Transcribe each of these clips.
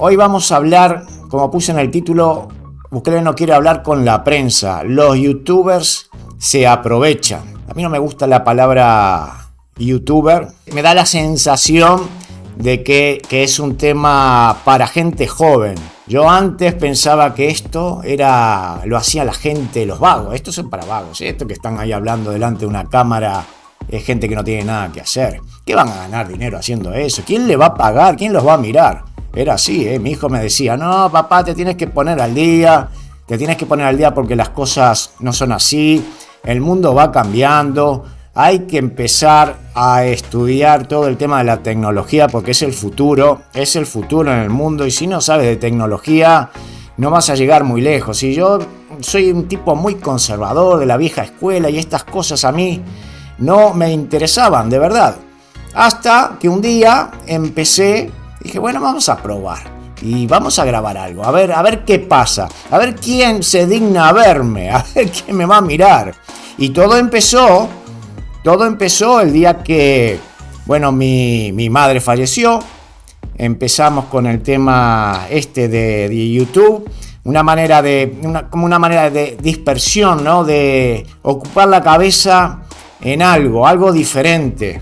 Hoy vamos a hablar, como puse en el título, Bukele no quiere hablar con la prensa. Los youtubers se aprovechan. A mí no me gusta la palabra youtuber. Me da la sensación de que es un tema para gente joven. Yo antes pensaba que esto lo hacía la gente, los vagos. Estos son para vagos. Estos que están ahí hablando delante de una cámara es gente que no tiene nada que hacer. ¿Qué van a ganar dinero haciendo eso? ¿Quién le va a pagar? ¿Quién los va a mirar? Era así, mi hijo me decía, no, papá, te tienes que poner al día. Te tienes que poner al día porque las cosas no son así. El mundo va cambiando. Hay que empezar a estudiar todo el tema de la tecnología porque es el futuro en el mundo, y si no sabes de tecnología no vas a llegar muy lejos. Y yo soy un tipo muy conservador de la vieja escuela y estas cosas a mí no me interesaban, de verdad. Hasta que un día dije, bueno, vamos a probar y vamos a grabar algo, a ver qué pasa, a ver quién se digna a verme, a ver quién me va a mirar. Y todo empezó el día que, bueno, mi madre falleció. Empezamos con el tema de YouTube, una manera de dispersión, ¿no? De ocupar la cabeza en algo diferente,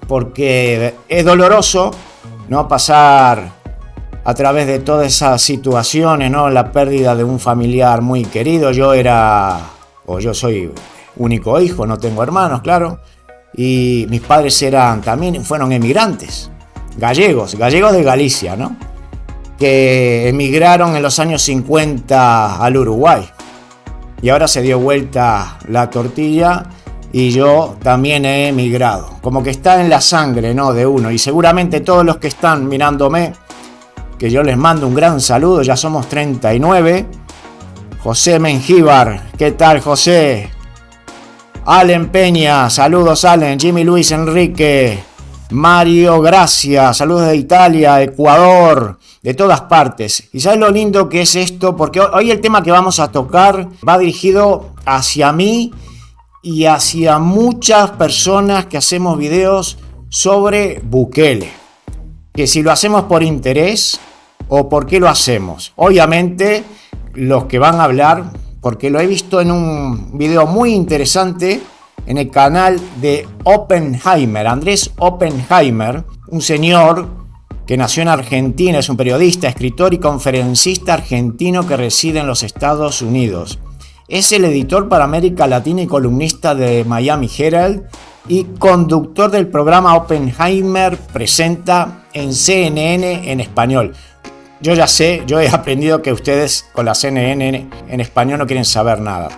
porque es doloroso, ¿no? Pasar a través de todas esas situaciones, ¿no? La pérdida de un familiar muy querido. Yo soy único hijo, no tengo hermanos, claro, y mis padres fueron emigrantes, gallegos de Galicia, ¿no? Que emigraron en los años 50 al Uruguay, y ahora se dio vuelta la tortilla y yo también he emigrado, como que está en la sangre, ¿no? De uno, y seguramente todos los que están mirándome, que yo les mando un gran saludo, ya somos 39. José Mengíbar, ¿qué tal, José? Allen Peña, saludos Allen. Jimmy Luis Enrique, Mario Gracia, saludos de Italia, Ecuador, de todas partes. Y ¿sabes lo lindo que es esto? Porque hoy el tema que vamos a tocar va dirigido hacia mí y hacia muchas personas que hacemos videos sobre Bukele. Que si lo hacemos por interés o por qué lo hacemos. Obviamente los que van a hablar, porque lo he visto en un video muy interesante en el canal de Oppenheimer, Andrés Oppenheimer, un señor que nació en Argentina, es un periodista, escritor y conferencista argentino que reside en los Estados Unidos. Es el editor para América Latina y columnista de Miami Herald y conductor del programa Oppenheimer presenta en CNN en español. Yo ya sé, yo he aprendido que ustedes con la CNN en español no quieren saber nada.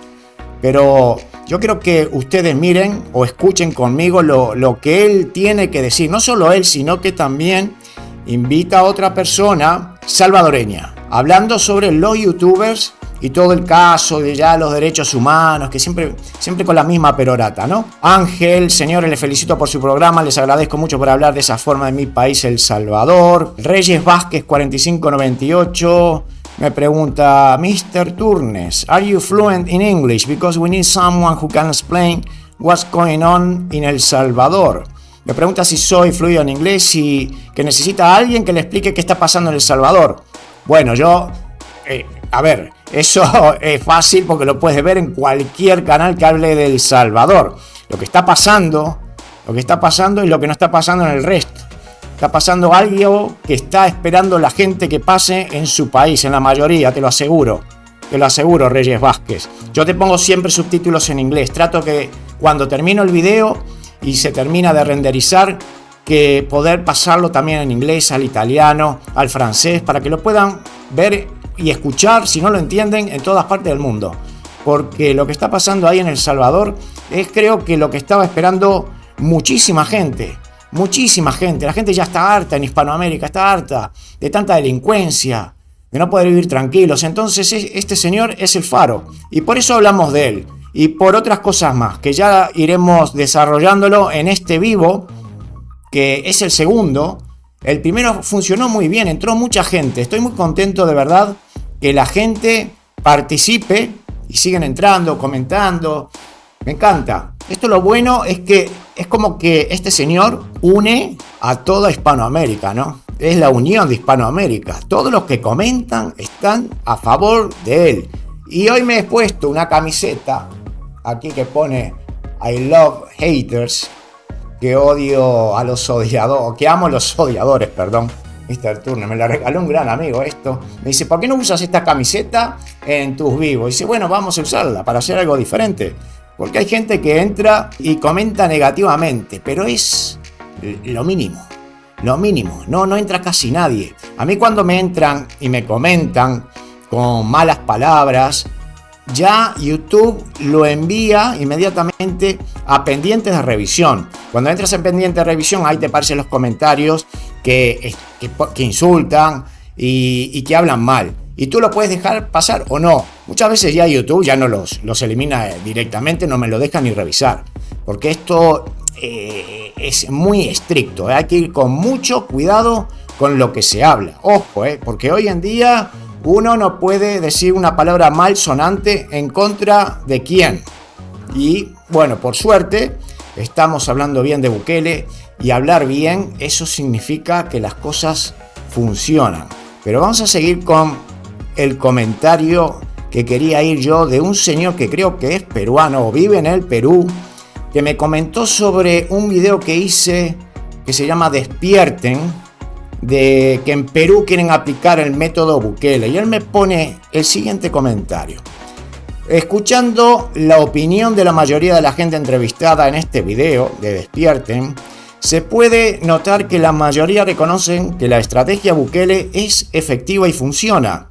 Pero yo quiero que ustedes miren o escuchen conmigo lo que él tiene que decir. No solo él, sino que también invita a otra persona salvadoreña, hablando sobre los youtubers y todo el caso de ya los derechos humanos, que siempre con la misma perorata, ¿no? Ángel, señores, les felicito por su programa, les agradezco mucho por hablar de esa forma de mi país, El Salvador. Reyes Vázquez 4598 me pregunta, Mr. Turnes, are you fluent in English? Because we need someone who can explain what's going on in El Salvador. Me pregunta si soy fluido en inglés y que necesita a alguien que le explique qué está pasando en El Salvador. Bueno, eso es fácil porque lo puedes ver en cualquier canal que hable de El Salvador. Lo que está pasando y lo que no está pasando en el resto. Está pasando algo que está esperando la gente que pase en su país, en la mayoría, te lo aseguro, Reyes Vázquez. Yo te pongo siempre subtítulos en inglés. Trato que cuando termino el video y se termina de renderizar, que poder pasarlo también en inglés, al italiano, al francés, para que lo puedan ver y escuchar, si no lo entienden, en todas partes del mundo. Porque lo que está pasando ahí en El Salvador es, creo que lo que estaba esperando muchísima gente. La gente ya está harta en Hispanoamérica, está harta de tanta delincuencia, de no poder vivir tranquilos. Entonces este señor es el faro y por eso hablamos de él y por otras cosas más que ya iremos desarrollándolo en este vivo, que es el segundo. El primero funcionó muy bien, entró mucha gente, estoy muy contento de verdad que la gente participe y siguen entrando, comentando. Me encanta. Esto, lo bueno es que es como que este señor une a toda Hispanoamérica, ¿no? es la unión de Hispanoamérica. Todos los que comentan están a favor de él. Y hoy me he puesto una camiseta aquí que pone I love haters, que odio a los odiadores, que amo a los odiadores, perdón. Mr. Turner, me la regaló un gran amigo esto. Me dice, ¿por qué no usas esta camiseta en tus vivos? Y dice, bueno, vamos a usarla para hacer algo diferente. Porque hay gente que entra y comenta negativamente, pero es lo mínimo. Lo mínimo. No entra casi nadie. A mí cuando me entran y me comentan con malas palabras, ya YouTube lo envía inmediatamente a pendientes de revisión. Cuando entras en pendiente de revisión, ahí te aparecen los comentarios que insultan y que hablan mal. Y tú lo puedes dejar pasar o no. Muchas veces ya YouTube ya no los elimina directamente, no me lo deja ni revisar. Porque esto es muy estricto. Hay que ir con mucho cuidado con lo que se habla. Ojo, porque hoy en día uno no puede decir una palabra malsonante en contra de quién. Y bueno, por suerte, estamos hablando bien de Bukele, y hablar bien, eso significa que las cosas funcionan. Pero vamos a seguir con el comentario que quería ir yo de un señor que creo que es peruano o vive en el Perú, que me comentó sobre un video que hice que se llama Despierten, de que en Perú quieren aplicar el método Bukele, y él me pone el siguiente comentario: escuchando la opinión de la mayoría de la gente entrevistada en este video de Despierten, se puede notar que la mayoría reconocen que la estrategia Bukele es efectiva y funciona.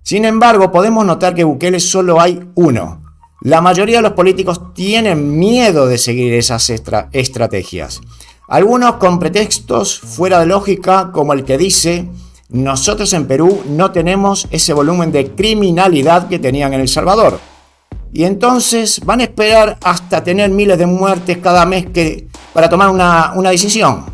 Sin embargo, podemos notar que Bukele solo hay uno. La mayoría de los políticos tienen miedo de seguir esas estrategias. Algunos con pretextos fuera de lógica, como el que dice: nosotros en Perú no tenemos ese volumen de criminalidad que tenían en El Salvador. Y entonces van a esperar hasta tener miles de muertes cada mes para tomar una decisión.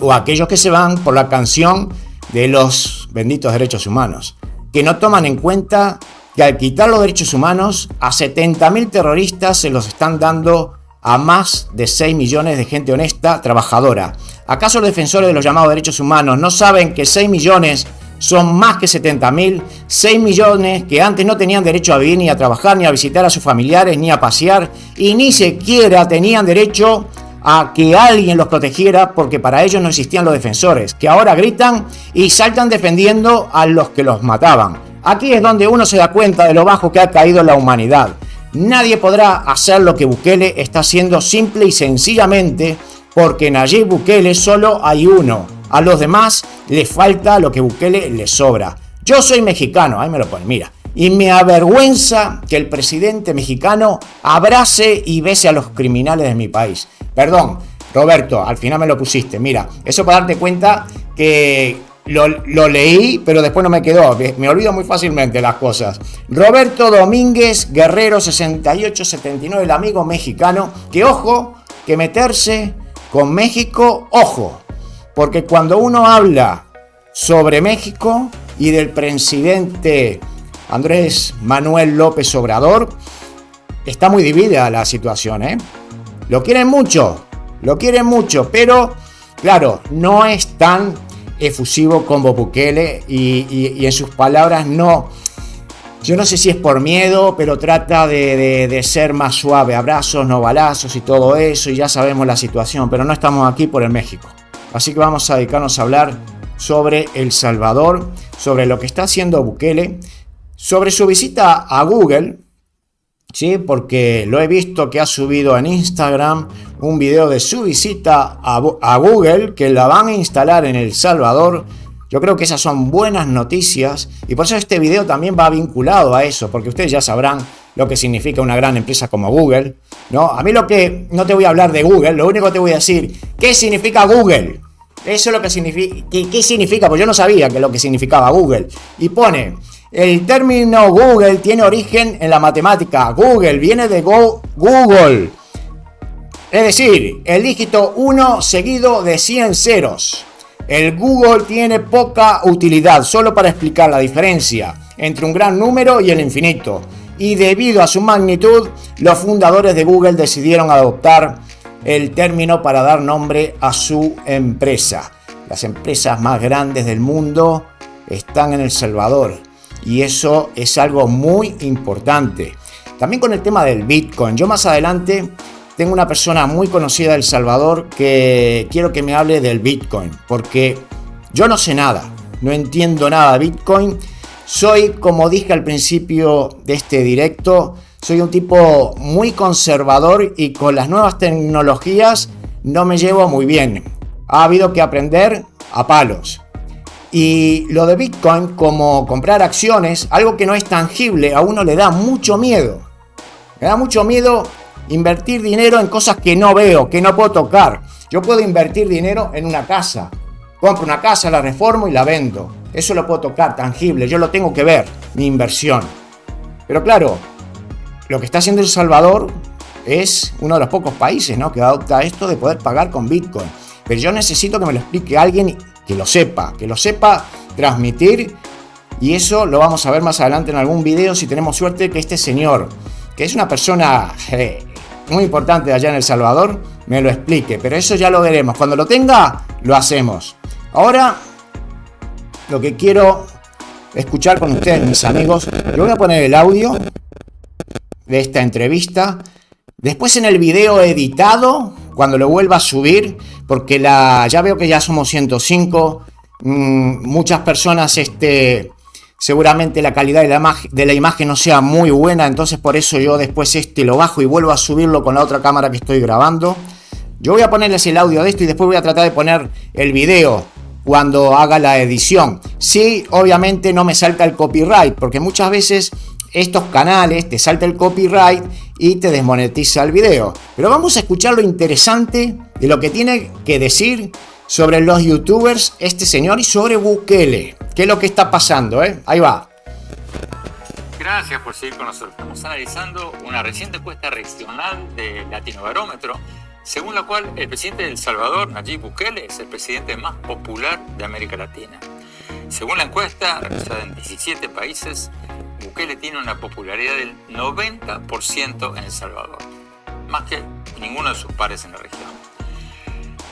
O aquellos que se van por la canción de los benditos derechos humanos, que no toman en cuenta que al quitar los derechos humanos a 70.000 terroristas se los están dando a más de 6 millones de gente honesta, trabajadora. ¿Acaso los defensores de los llamados derechos humanos no saben que 6 millones son más que 70.000? 6 millones que antes no tenían derecho a vivir, ni a trabajar, ni a visitar a sus familiares, ni a pasear, y ni siquiera tenían derecho a que alguien los protegiera, porque para ellos no existían los defensores, que ahora gritan y saltan defendiendo a los que los mataban. Aquí es donde uno se da cuenta de lo bajo que ha caído la humanidad. Nadie podrá hacer lo que Bukele está haciendo simple y sencillamente porque Nayib Bukele solo hay uno. A los demás les falta lo que Bukele les sobra. Yo soy mexicano, ahí me lo ponen, mira. Y me avergüenza que el presidente mexicano abrace y bese a los criminales de mi país. Perdón, Roberto, al final me lo pusiste. Mira, eso para darte cuenta que lo leí, pero después no me quedó. Me olvido muy fácilmente las cosas. Roberto Domínguez Guerrero 6879, el amigo mexicano, que ojo, que meterse con México, ojo. Porque cuando uno habla sobre México y del presidente Andrés Manuel López Obrador, está muy dividida la situación, Lo quieren mucho, pero claro, no es tan efusivo como Bukele y en sus palabras no. Yo no sé si es por miedo, pero trata de ser más suave. Abrazos, no balazos y todo eso, y ya sabemos la situación, pero no estamos aquí por el México. Así que vamos a dedicarnos a hablar sobre El Salvador, sobre lo que está haciendo Bukele, sobre su visita a Google, ¿sí? Porque lo he visto que ha subido en Instagram un video de su visita a Google, que la van a instalar en El Salvador. Yo creo que esas son buenas noticias y por eso este video también va vinculado a eso, porque ustedes ya sabrán lo que significa una gran empresa como Google, ¿no? A mí no te voy a hablar de Google, lo único que te voy a decir, ¿qué significa Google? Eso es lo que significa. ¿Qué significa? Pues yo no sabía que lo que significaba Google. Y pone: el término Google tiene origen en la matemática. Google viene de Google. Es decir, el dígito 1 seguido de 100 ceros. El Google tiene poca utilidad, solo para explicar la diferencia entre un gran número y el infinito. Y debido a su magnitud, los fundadores de Google decidieron adoptar el término para dar nombre a su empresa. las empresas más grandes del mundo están en El Salvador. Y eso es algo muy importante. También con el tema del Bitcoin. Yo más adelante tengo una persona muy conocida de El Salvador que quiero que me hable del Bitcoin. Porque yo no sé nada, no entiendo nada de Bitcoin. Soy, como dije al principio de este directo, soy un tipo muy conservador y con las nuevas tecnologías no me llevo muy bien. Ha habido que aprender a palos. Y lo de Bitcoin, como comprar acciones, algo que no es tangible, a uno le da mucho miedo. Me da mucho miedo invertir dinero en cosas que no veo, que no puedo tocar. Yo puedo invertir dinero en una casa. Compro una casa, la reformo y la vendo. Eso lo puedo tocar, tangible. Yo lo tengo que ver, mi inversión. Pero claro, lo que está haciendo El Salvador es uno de los pocos países, ¿no?, que adopta esto de poder pagar con Bitcoin. Pero yo necesito que me lo explique alguien que lo sepa transmitir. Y eso lo vamos a ver más adelante en algún video, si tenemos suerte, que este señor, que es una persona muy importante allá en El Salvador, me lo explique. Pero eso ya lo veremos. Cuando lo tenga, lo hacemos. Ahora, lo que quiero escuchar con ustedes, mis amigos, yo voy a poner el audio de esta entrevista. Después en el video editado, cuando lo vuelva a subir, porque ya veo que ya somos 105, muchas personas, seguramente la calidad de la imagen no sea muy buena, entonces por eso yo después lo bajo y vuelvo a subirlo con la otra cámara que estoy grabando. Yo voy a ponerles el audio de esto y después voy a tratar de poner el video cuando haga la edición. Sí, obviamente no me salta el copyright, porque muchas veces estos canales te salta el copyright y te desmonetiza el video. Pero vamos a escuchar lo interesante de lo que tiene que decir sobre los youtubers este señor y sobre Bukele. ¿Qué es lo que está pasando? Ahí va. Gracias por seguir con nosotros. Estamos analizando una reciente encuesta regional de Latinobarómetro, según la cual el presidente de El Salvador, Nayib Bukele, es el presidente más popular de América Latina. Según la encuesta, realizada en 17 países, Bukele tiene una popularidad del 90% en El Salvador, más que ninguno de sus pares en la región.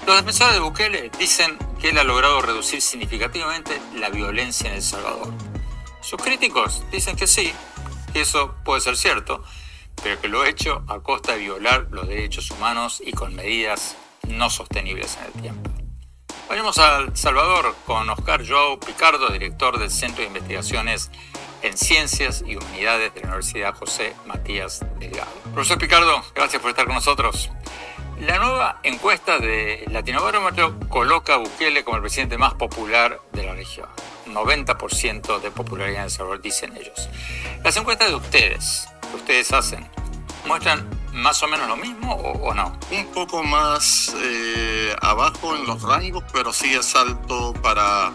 Los defensores de Bukele dicen que él ha logrado reducir significativamente la violencia en El Salvador. Sus críticos dicen que sí, que eso puede ser cierto, pero que lo ha hecho a costa de violar los derechos humanos y con medidas no sostenibles en el tiempo. Vayamos a El Salvador con Oscar Joao Picardo, director del Centro de Investigaciones en Ciencias y Humanidades de la Universidad José Matías Delgado. Profesor Picardo, gracias por estar con nosotros. La nueva encuesta de Latinobarómetro coloca a Bukele como el presidente más popular de la región. 90% de popularidad en El Salvador, dicen ellos. Las encuestas de ustedes, que ustedes hacen, ¿muestran más o menos lo mismo o no? Un poco más abajo en los rangos, pero sí es alto para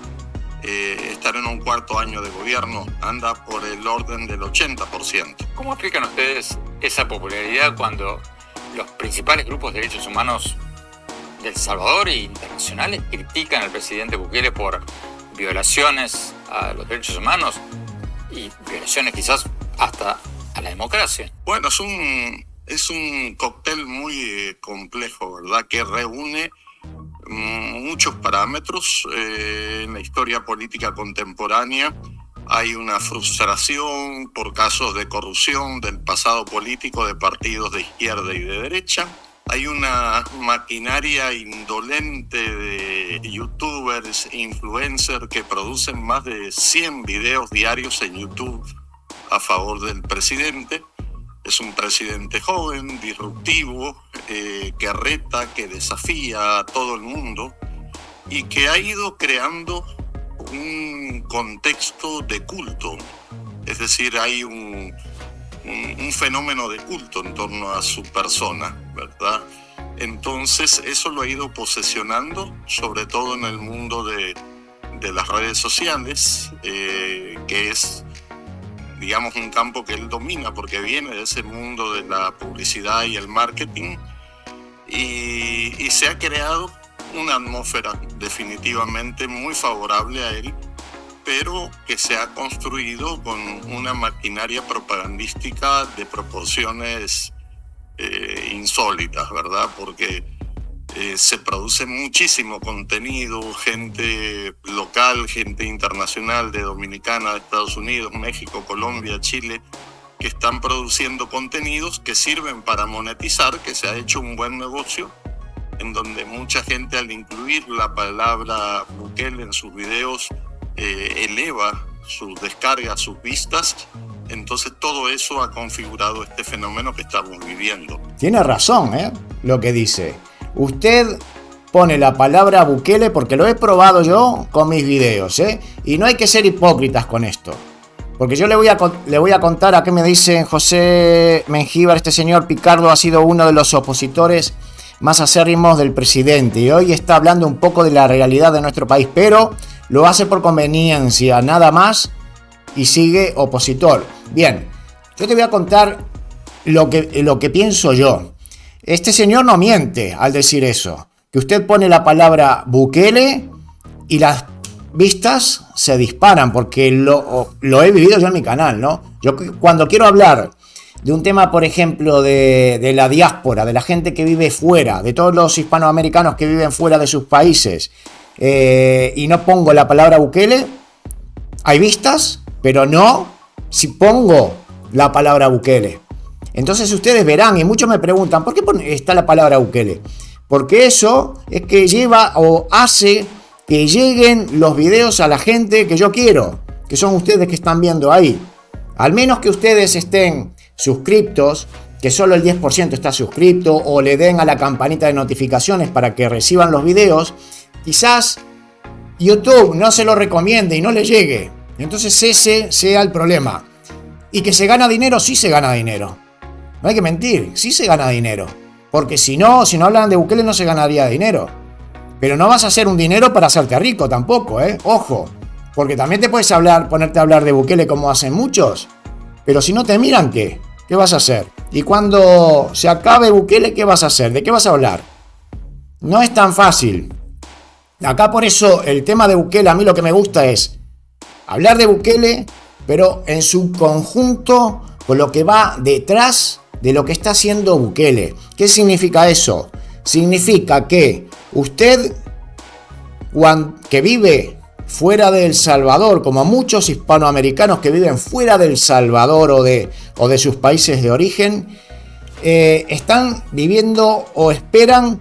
estar en un cuarto año de gobierno. Anda por el orden del 80%. ¿Cómo explican ustedes esa popularidad cuando los principales grupos de derechos humanos de El Salvador e internacionales critican al presidente Bukele por violaciones a los derechos humanos y violaciones quizás hasta a la democracia? Bueno, es un cóctel muy complejo, ¿verdad?, que reúne muchos parámetros. En la historia política contemporánea hay una frustración por casos de corrupción del pasado político de partidos de izquierda y de derecha. Hay una maquinaria indolente de youtubers, influencers que producen más de 100 videos diarios en YouTube a favor del presidente. Es un presidente joven, disruptivo, que reta, que desafía a todo el mundo y que ha ido creando un contexto de culto. Es decir, hay un fenómeno de culto en torno a su persona, ¿verdad? Entonces eso lo ha ido posesionando, sobre todo en el mundo de las redes sociales, que es, digamos, un campo que él domina porque viene de ese mundo de la publicidad y el marketing, y se ha creado una atmósfera definitivamente muy favorable a él, pero que se ha construido con una maquinaria propagandística de proporciones insólitas, ¿verdad? Porque Se produce muchísimo contenido, gente local, gente internacional, de Dominicana, de Estados Unidos, México, Colombia, Chile, que están produciendo contenidos que sirven para monetizar, que se ha hecho un buen negocio, en donde mucha gente, al incluir la palabra Bukele en sus videos, eleva sus descargas, sus vistas. Entonces todo eso ha configurado este fenómeno que estamos viviendo. Tiene razón, lo que dice. Usted pone la palabra Bukele porque lo he probado yo con mis videos, y no hay que ser hipócritas con esto. Porque yo le voy a contar a qué me dice José Mengíbar. Este señor Picardo ha sido uno de los opositores más acérrimos del presidente y hoy está hablando un poco de la realidad de nuestro país, pero lo hace por conveniencia, nada más, y sigue opositor. Bien, yo te voy a contar lo que pienso yo. Este señor no miente al decir eso, que usted pone la palabra Bukele y las vistas se disparan, porque lo he vivido yo en mi canal, ¿no? Yo cuando quiero hablar de un tema, por ejemplo, de la diáspora, de la gente que vive fuera, de todos los hispanoamericanos que viven fuera de sus países, y no pongo la palabra Bukele, hay vistas, pero no si pongo la palabra Bukele. Entonces ustedes verán, y muchos me preguntan, ¿por qué está la palabra Bukele? Porque eso es que lleva o hace que lleguen los videos a la gente que yo quiero, que son ustedes que están viendo ahí. Al menos que ustedes estén suscriptos, que solo el 10% está suscripto, o le den a la campanita de notificaciones para que reciban los videos, quizás YouTube no se lo recomiende y no le llegue. Entonces ese sea el problema. Y que se gana dinero, sí se gana dinero. No hay que mentir, sí se gana dinero. Porque si no hablan de Bukele no se ganaría dinero. Pero no vas a hacer un dinero para hacerte rico tampoco, Ojo. Porque también te puedes ponerte a hablar de Bukele como hacen muchos. Pero si no te miran, ¿qué? ¿Qué vas a hacer? Y cuando se acabe Bukele, ¿qué vas a hacer? ¿De qué vas a hablar? No es tan fácil. Acá por eso el tema de Bukele, a mí lo que me gusta es hablar de Bukele, pero en su conjunto con lo que va detrás de lo que está haciendo Bukele. ¿Qué significa eso? Significa que usted, que vive fuera de El Salvador, como muchos hispanoamericanos que viven fuera de El Salvador o de sus países de origen, están viviendo o esperan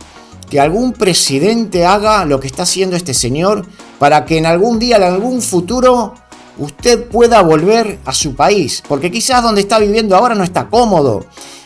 que algún presidente haga lo que está haciendo este señor para que en algún día, en algún futuro, usted pueda volver a su país. Porque quizás donde está viviendo ahora no está cómodo.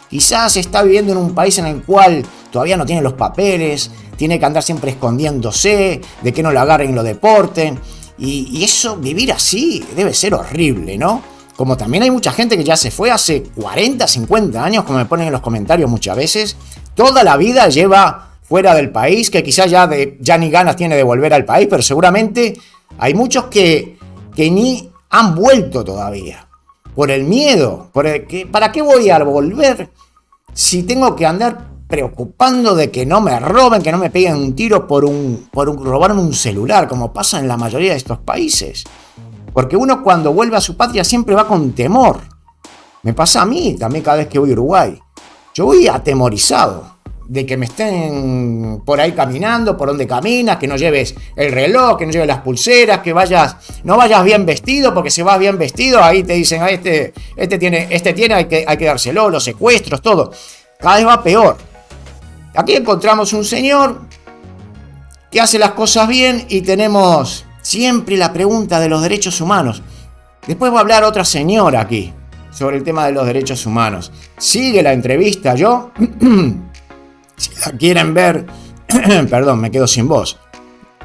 Quizás está viviendo en un país en el cual todavía no tiene los papeles, tiene que andar siempre escondiéndose, de que no lo agarren y lo deporten. Y eso, vivir así, debe ser horrible, ¿no? Como también hay mucha gente que ya se fue hace 40, 50 años, como me ponen en los comentarios muchas veces. Toda la vida lleva fuera del país, que quizás ya ni ganas tiene de volver al país, pero seguramente hay muchos que ni han vuelto todavía. Por el miedo, ¿para qué voy a volver si tengo que andar preocupando de que no me roben, que no me peguen un tiro por robarme un celular, como pasa en la mayoría de estos países? Porque uno cuando vuelve a su patria siempre va con temor. Me pasa a mí también cada vez que voy a Uruguay. Yo voy atemorizado de que me estén por ahí caminando, por donde caminas, que no lleves el reloj, que no lleves las pulseras, que no vayas bien vestido, porque si vas bien vestido, ahí te dicen, este tiene, hay que dárselo, los secuestros, todo. Cada vez va peor. Aquí encontramos un señor que hace las cosas bien y tenemos siempre la pregunta de los derechos humanos. Después va a hablar otra señora aquí sobre el tema de los derechos humanos. Sigue la entrevista, si la quieren ver, perdón, me quedo sin voz.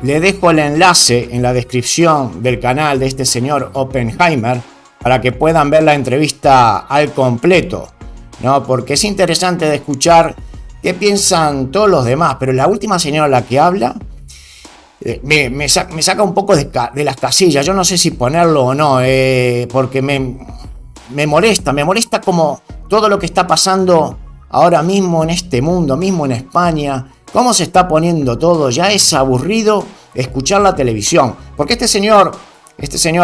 Le dejo el enlace en la descripción del canal de este señor Oppenheimer para que puedan ver la entrevista al completo, ¿no? Porque es interesante de escuchar qué piensan todos los demás, pero la última señora a la que habla me saca un poco de las casillas. Yo no sé si ponerlo o no, porque me molesta como todo lo que está pasando ahora mismo en este mundo, mismo en España, cómo se está poniendo todo. Ya es aburrido escuchar la televisión, porque este señor,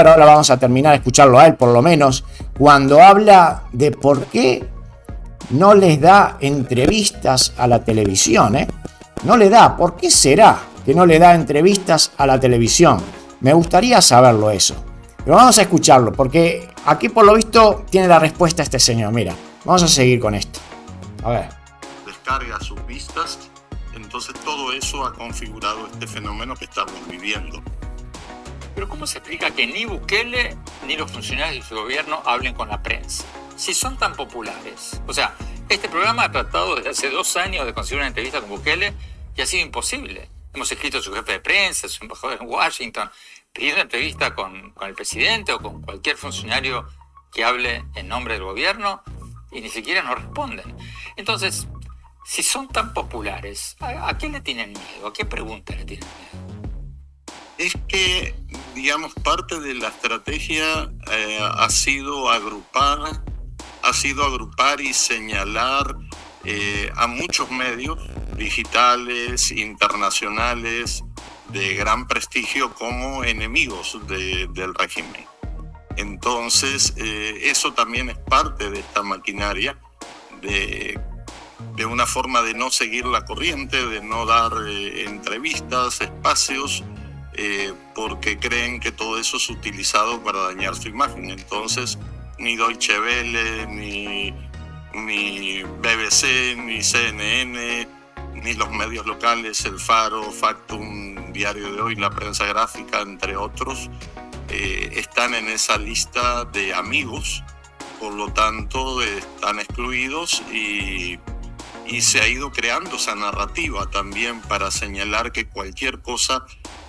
ahora vamos a terminar de escucharlo a él por lo menos, cuando habla de por qué no les da entrevistas a la televisión, no le da. ¿Por qué será que no le da entrevistas a la televisión? Me gustaría saberlo eso. Pero vamos a escucharlo, porque aquí por lo visto tiene la respuesta este señor. Mira, vamos a seguir con esto. A ver. Descarga sus vistas. Entonces todo eso ha configurado este fenómeno que estamos viviendo. Pero ¿cómo se explica que ni Bukele ni los funcionarios de su gobierno hablen con la prensa? Si son tan populares. O sea, este programa ha tratado desde hace 2 años de conseguir una entrevista con Bukele y ha sido imposible. Hemos escrito a su jefe de prensa, a su embajador en Washington, pidiendo entrevista con el presidente o con cualquier funcionario que hable en nombre del gobierno y ni siquiera nos responden. Entonces, si son tan populares, ¿a qué le tienen miedo? ¿A qué pregunta le tienen miedo? Es que, digamos, parte de la estrategia ha sido agrupar y señalar a muchos medios digitales, internacionales, de gran prestigio como enemigos del régimen. Entonces, eso también es parte de esta maquinaria de una forma de no seguir la corriente, de no dar entrevistas, espacios, porque creen que todo eso es utilizado para dañar su imagen. Entonces, ni Deutsche Welle, ni BBC, ni CNN, ni los medios locales, El Faro, Factum, Diario de Hoy, La Prensa Gráfica, entre otros, están en esa lista de amigos, por lo tanto están excluidos y se ha ido creando esa narrativa también para señalar que cualquier cosa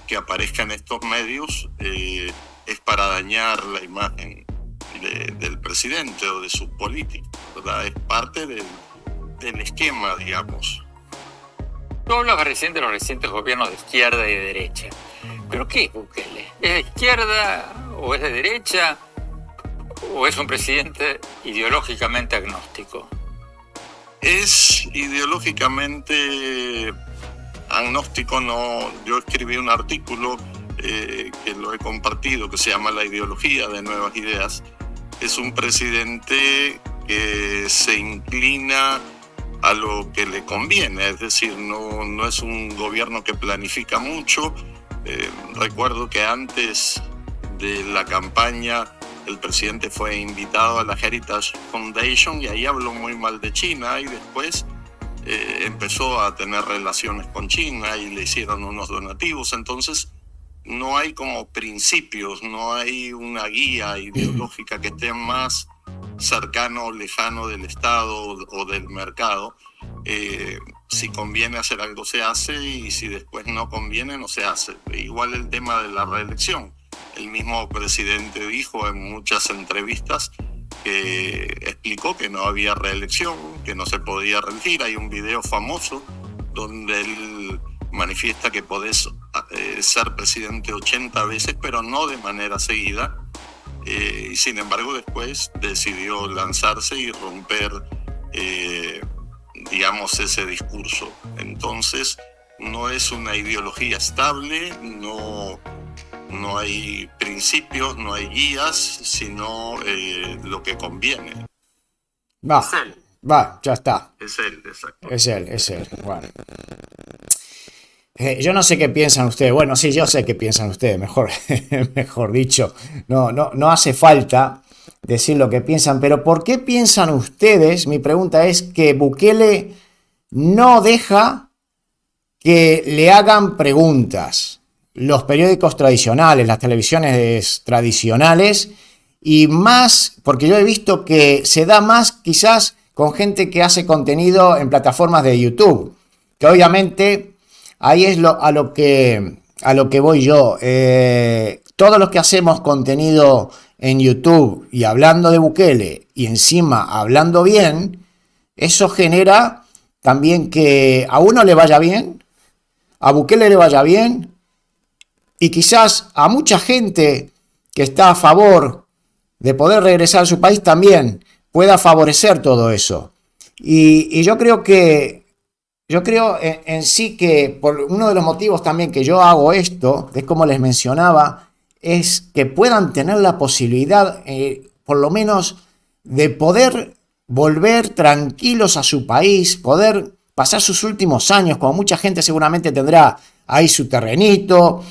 que aparezca en estos medios es para dañar la imagen del presidente o de sus políticos, ¿verdad? Es parte del esquema, digamos. Tú hablabas recién de los recientes gobiernos de izquierda y de derecha. ¿Pero qué es Bukele? ¿Es de izquierda o es de derecha? ¿O es un presidente ideológicamente agnóstico? Es ideológicamente agnóstico. No, yo escribí un artículo que lo he compartido, que se llama La ideología de nuevas ideas. Es un presidente que se inclina a lo que le conviene, es decir, no es un gobierno que planifica mucho. Recuerdo que antes de la campaña el presidente fue invitado a la Heritage Foundation y ahí habló muy mal de China y después empezó a tener relaciones con China y le hicieron unos donativos. Entonces no hay como principios, no hay una guía ideológica que esté más cercano o lejano del Estado o del mercado. Si conviene hacer algo se hace y si después no conviene no se hace. Igual el tema de la reelección. El mismo presidente dijo en muchas entrevistas que explicó que no había reelección, que no se podía reelegir. Hay un video famoso donde él manifiesta que podés ser presidente 80 veces, pero no de manera seguida. Y sin embargo después decidió lanzarse y romper, digamos, ese discurso. Entonces no es una ideología estable, no hay principios, no hay guías, sino lo que conviene. Va, ya está. Es él, exacto. Es él. Bueno. Yo no sé qué piensan ustedes. Bueno, sí, yo sé qué piensan ustedes, mejor dicho. No hace falta decir lo que piensan, pero ¿por qué piensan ustedes? Mi pregunta es que Bukele no deja que le hagan preguntas los periódicos tradicionales, las televisiones tradicionales, y más, porque yo he visto que se da más quizás con gente que hace contenido en plataformas de YouTube, que obviamente ahí es a lo que voy yo. Todos los que hacemos contenido en YouTube y hablando de Bukele y encima hablando bien, eso genera también que a uno le vaya bien, a Bukele le vaya bien, y quizás a mucha gente que está a favor de poder regresar a su país también pueda favorecer todo eso. Y yo creo en sí que por uno de los motivos también que yo hago esto, es como les mencionaba, es que puedan tener la posibilidad, por lo menos, de poder volver tranquilos a su país, poder pasar sus últimos años, como mucha gente seguramente tendrá ahí su terrenito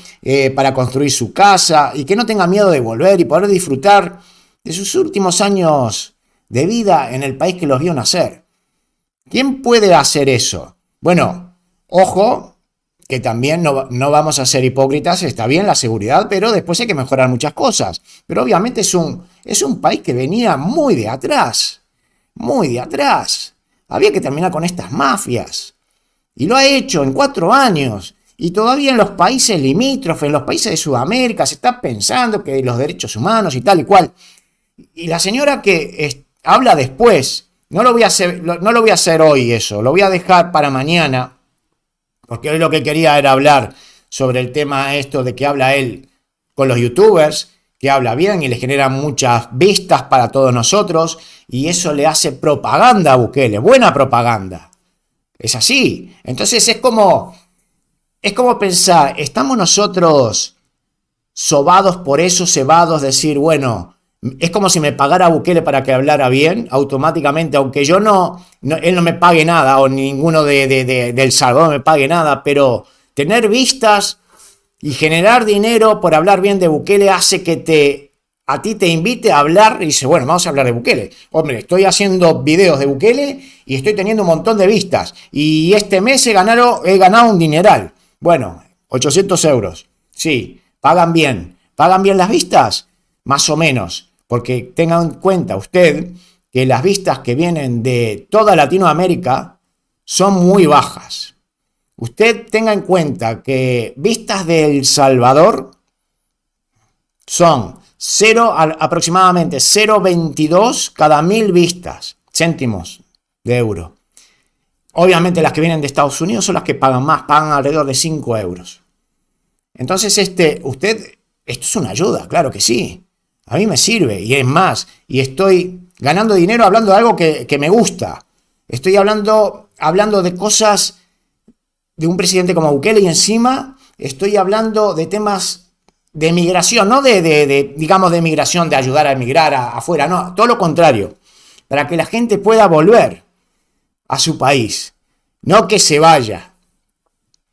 para construir su casa y que no tenga miedo de volver y poder disfrutar de sus últimos años de vida en el país que los vio nacer. ¿Quién puede hacer eso? Bueno, ojo, que también no vamos a ser hipócritas, está bien la seguridad, pero después hay que mejorar muchas cosas. Pero obviamente es un país que venía muy de atrás, muy de atrás. Había que terminar con estas mafias. Y lo ha hecho en 4 años. Y todavía en los países limítrofes, en los países de Sudamérica, se está pensando que los derechos humanos y tal y cual. Y la señora que habla después, no lo voy a hacer hoy eso, lo voy a dejar para mañana, porque hoy lo que quería era hablar sobre el tema esto de que habla él con los youtubers, que habla bien y le genera muchas vistas para todos nosotros, y eso le hace propaganda a Bukele, buena propaganda. Es así. Entonces es como pensar, ¿estamos nosotros sobados por eso, cebados, decir, bueno, es como si me pagara Bukele para que hablara bien, automáticamente, aunque yo él no me pague nada, o ninguno de El Salvador me pague nada, pero tener vistas y generar dinero por hablar bien de Bukele hace que a ti te invite a hablar y dice, bueno, vamos a hablar de Bukele. Hombre, estoy haciendo videos de Bukele y estoy teniendo un montón de vistas. Y este mes he ganado un dineral. Bueno, 800 euros. Sí, pagan bien. ¿Pagan bien las vistas? Más o menos. Porque tenga en cuenta usted que las vistas que vienen de toda Latinoamérica son muy bajas. Usted tenga en cuenta que vistas de El Salvador son aproximadamente 0,22 cada 1000 vistas, céntimos de euro. Obviamente las que vienen de Estados Unidos son las que pagan más, pagan alrededor de 5 euros. Entonces esto es una ayuda, claro que sí. A mí me sirve, y es más, y estoy ganando dinero hablando de algo que me gusta. Estoy hablando de cosas de un presidente como Bukele, y encima estoy hablando de temas de migración, no digamos de migración, de ayudar a emigrar afuera, no, todo lo contrario, para que la gente pueda volver a su país, no que se vaya,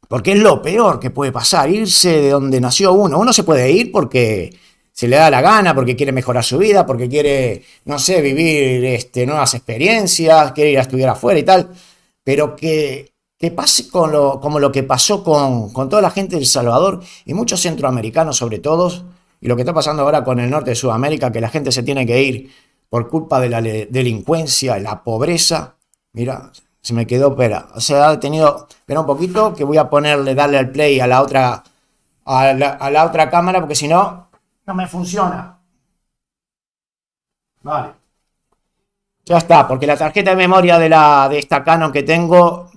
porque es lo peor que puede pasar, irse de donde nació uno. Uno se puede ir porque se le da la gana, porque quiere mejorar su vida, porque quiere, no sé, vivir nuevas experiencias, quiere ir a estudiar afuera y tal, pero que pase como lo que pasó con toda la gente de El Salvador y muchos centroamericanos sobre todo, y lo que está pasando ahora con el norte de Sudamérica, que la gente se tiene que ir por culpa de la delincuencia, la pobreza. Mira, se me quedó, espera un poquito, que voy a darle al play a la otra cámara, porque si no me funciona. Vale. Ya está, porque la tarjeta de memoria de esta Canon que tengo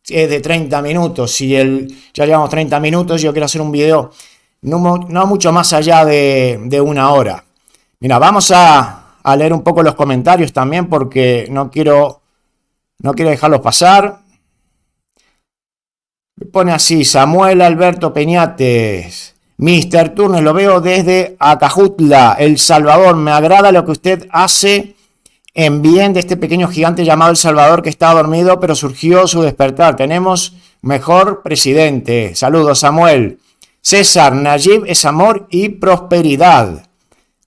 es de 30 minutos. Ya llevamos 30 minutos, yo quiero hacer un video no mucho más allá de 1 hora. Mira, vamos a leer un poco los comentarios también, porque no quiero dejarlos pasar. Me pone así, Samuel Alberto Peñates. Mr. Turner, lo veo desde Acajutla, El Salvador. Me agrada lo que usted hace en bien de este pequeño gigante llamado El Salvador, que estaba dormido, pero surgió su despertar. Tenemos mejor presidente. Saludos, Samuel. César, Nayib es amor y prosperidad.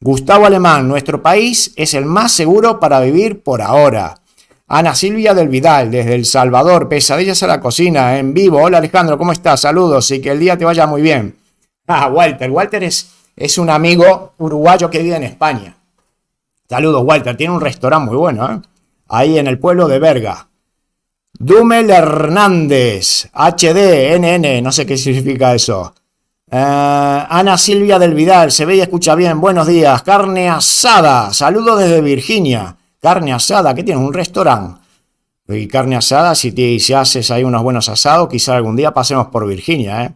Gustavo Alemán, nuestro país es el más seguro para vivir por ahora. Ana Silvia del Vidal, desde El Salvador. Pesadillas a la cocina, en vivo. Hola, Alejandro, ¿cómo estás? Saludos y que el día te vaya muy bien. Walter es un amigo uruguayo que vive en España. Saludos, Walter. Tiene un restaurante muy bueno, ahí en el pueblo de Berga. Dumel Hernández, HDNN, no sé qué significa eso. Ana Silvia del Vidal, se ve y escucha bien. Buenos días. Carne asada, saludos desde Virginia. Carne asada, ¿qué tienes? Un restaurante. Y carne asada, si haces ahí unos buenos asados, quizá algún día pasemos por Virginia,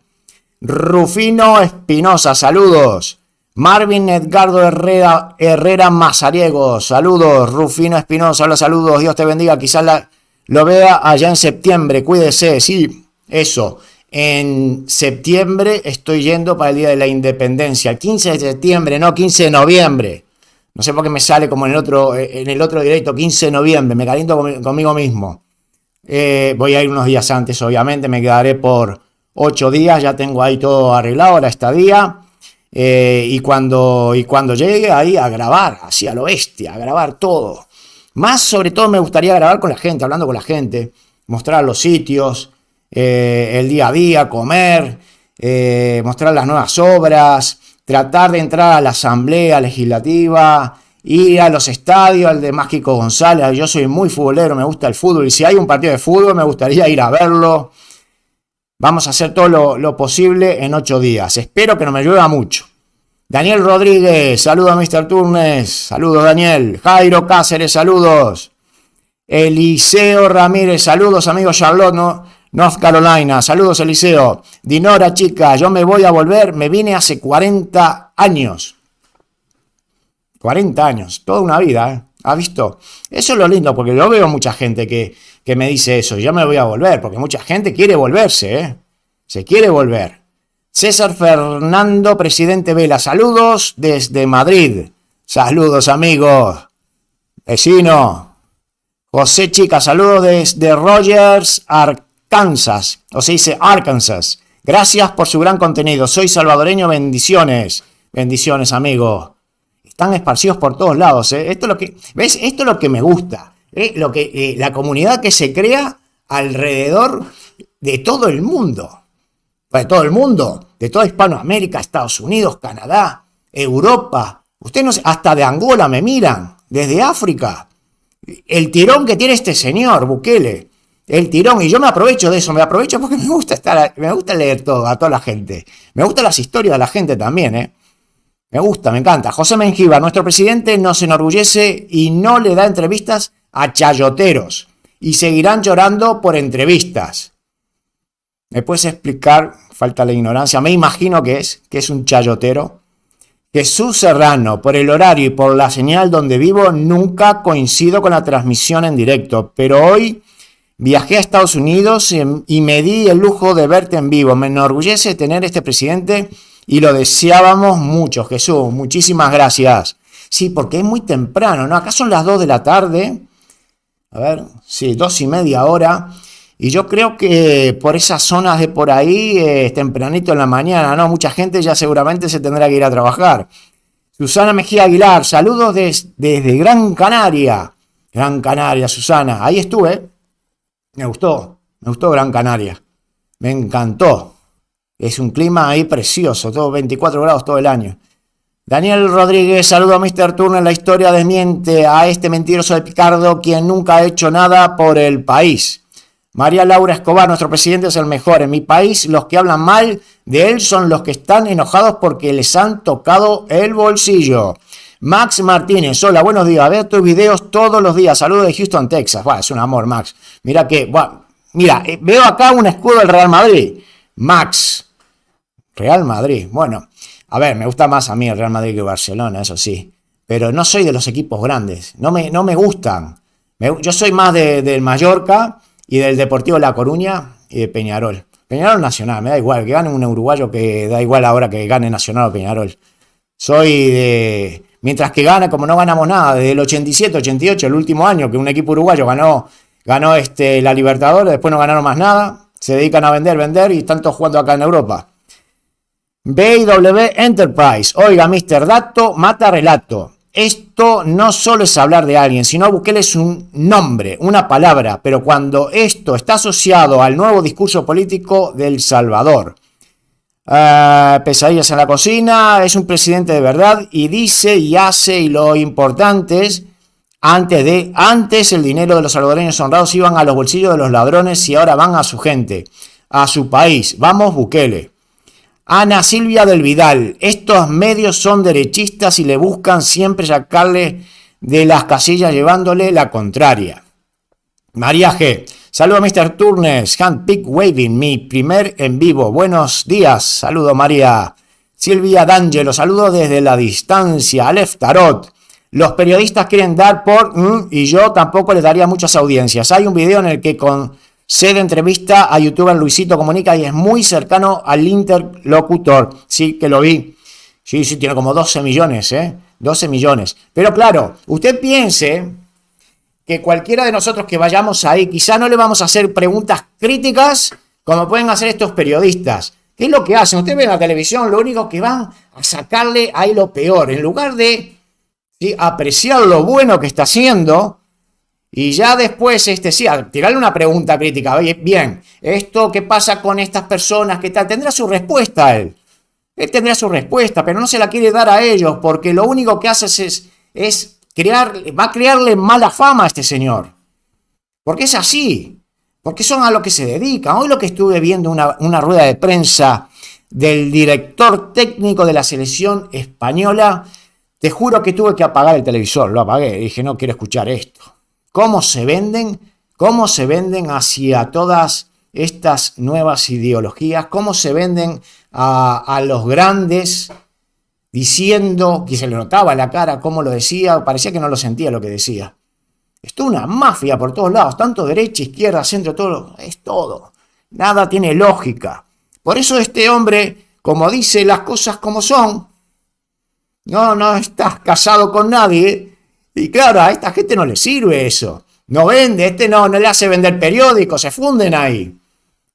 Rufino Espinosa, saludos. Marvin Edgardo Herrera Mazariego, saludos. Rufino Espinosa, hola, saludos. Dios te bendiga. Quizás lo vea allá en septiembre. Cuídese. Sí, eso. En septiembre estoy yendo para el Día de la Independencia. 15 de septiembre, no 15 de noviembre. No sé por qué me sale como en el otro directo, 15 de noviembre. Me caliento conmigo mismo. Voy a ir unos días antes, obviamente, me quedaré por 8 días, ya tengo ahí todo arreglado, la estadía. Y cuando llegue ahí a grabar, así a lo bestia, a grabar todo. Más sobre todo me gustaría grabar con la gente, hablando con la gente, mostrar los sitios, el día a día, comer, mostrar las nuevas obras, tratar de entrar a la asamblea legislativa, ir a los estadios, al de Mágico González. Yo soy muy futbolero, me gusta el fútbol y si hay un partido de fútbol me gustaría ir a verlo. Vamos a hacer todo lo posible en 8 días. Espero que no me llueva mucho. Daniel Rodríguez, saludos a Mr. Turnes. Saludos, Daniel. Jairo Cáceres, saludos. Eliseo Ramírez, saludos, amigo Charlotte, North Carolina. Saludos, Eliseo. Dinora, chica, yo me voy a volver. Me vine hace 40 años. 40 años, toda una vida, ¿eh? ¿Ha visto? Eso es lo lindo, porque yo veo mucha gente que me dice eso, yo me voy a volver, porque mucha gente quiere volverse, ¿eh? Se quiere volver. César Fernando, presidente Vela, saludos desde Madrid. Saludos, amigos. Vecino. José Chica, saludos desde Rogers, Arkansas. O se dice Arkansas. Gracias por su gran contenido. Soy salvadoreño, bendiciones. Bendiciones, amigo. Están esparcidos por todos lados, ¿eh? Esto es lo que, ¿ves? Esto es lo que me gusta. La comunidad que se crea alrededor de todo el mundo. De todo el mundo. De toda Hispanoamérica, Estados Unidos, Canadá, Europa. Ustedes no sé, hasta de Angola me miran. Desde África. El tirón que tiene este señor, Bukele. El tirón. Y yo me aprovecho de eso. Me aprovecho porque me gusta leer todo, a toda la gente. Me gustan las historias de la gente también, ¿eh? Me gusta, me encanta. José Mengíbar, nuestro presidente nos enorgullece y no le da entrevistas a chayoteros. Y seguirán llorando por entrevistas. ¿Me puedes explicar? Falta la ignorancia. Me imagino que es un chayotero. Jesús Serrano, por el horario y por la señal donde vivo, nunca coincido con la transmisión en directo. Pero hoy viajé a Estados Unidos y me di el lujo de verte en vivo. Me enorgullece tener este presidente y lo deseábamos mucho, Jesús. Muchísimas gracias. Sí, porque es muy temprano, ¿no? Acá son las 2 de la tarde. A ver, sí, 2:30 hora. Y yo creo que por esas zonas de por ahí es tempranito en la mañana, ¿no? Mucha gente ya seguramente se tendrá que ir a trabajar. Susana Mejía Aguilar, saludos desde Gran Canaria. Gran Canaria, Susana. Ahí estuve. Me gustó Gran Canaria. Me encantó. Es un clima ahí precioso, todo 24 grados todo el año. Daniel Rodríguez, saludo a Mr. Turner. La historia desmiente a este mentiroso de Picardo, quien nunca ha hecho nada por el país. María Laura Escobar, nuestro presidente es el mejor. En mi país, los que hablan mal de él son los que están enojados porque les han tocado el bolsillo. Max Martínez, hola, buenos días. Veo tus videos todos los días. Saludos de Houston, Texas. Buah, es un amor, Max. Mira, veo acá un escudo del Real Madrid. Max. Real Madrid. Bueno, a ver, me gusta más a mí el Real Madrid que Barcelona, eso sí. Pero no soy de los equipos grandes. No me gustan. Yo soy más del Mallorca y del Deportivo La Coruña y de Peñarol. Peñarol Nacional, me da igual. Que gane un uruguayo, que da igual ahora que gane Nacional o Peñarol. Soy de... Mientras que gana, como no ganamos nada, desde el 87, 88, el último año que un equipo uruguayo ganó la Libertadores, después no ganaron más nada. Se dedican a vender y están todos jugando acá en Europa. BW Enterprise. Oiga, Mr. Dato mata relato. Esto no solo es hablar de alguien, sino Bukele es un nombre, una palabra, pero cuando esto está asociado al nuevo discurso político del Salvador. Pesadillas en la cocina, es un presidente de verdad y dice y hace, y lo importante es, antes el dinero de los salvadoreños honrados iban a los bolsillos de los ladrones y ahora van a su gente, a su país. Vamos, Bukele. Ana Silvia del Vidal, estos medios son derechistas y le buscan siempre sacarle de las casillas llevándole la contraria. María G. Saludo a Mr. Turnes, Handpick Waving, mi primer en vivo. Buenos días, saludo María. Silvia D'Angelo, saludo desde la distancia. Aleph Tarot, los periodistas quieren dar por y yo tampoco les daría muchas audiencias. Hay un video en el que concede entrevista a youtuber Luisito Comunica y es muy cercano al interlocutor. Sí, que lo vi. Sí, tiene como 12 millones, 12 millones. Pero claro, usted piense que cualquiera de nosotros que vayamos ahí, quizá no le vamos a hacer preguntas críticas como pueden hacer estos periodistas. ¿Qué es lo que hacen? Ustedes ven la televisión, lo único que van a sacarle ahí lo peor, en lugar de apreciar lo bueno que está haciendo y ya después, tirarle una pregunta crítica. Oye, bien, esto qué pasa con estas personas, qué tal, tendrá su respuesta él. Él tendrá su respuesta, pero no se la quiere dar a ellos porque lo único que hace va a crearle mala fama a este señor. Porque es así, porque son a lo que se dedican. Hoy lo que estuve viendo una rueda de prensa del director técnico de la selección española, te juro que tuve que apagar el televisor, lo apagué, dije no quiero escuchar esto. ¿Cómo se venden hacia todas estas nuevas ideologías? ¿Cómo se venden a los grandes diciendo, que se le notaba en la cara cómo lo decía, parecía que no lo sentía lo que decía? Esto es una mafia por todos lados, tanto derecha, izquierda, centro, todo, es todo. Nada tiene lógica. Por eso este hombre, como dice las cosas como son, no estás casado con nadie. Y claro, a esta gente no le sirve eso. No vende, no le hace vender periódicos, se funden ahí.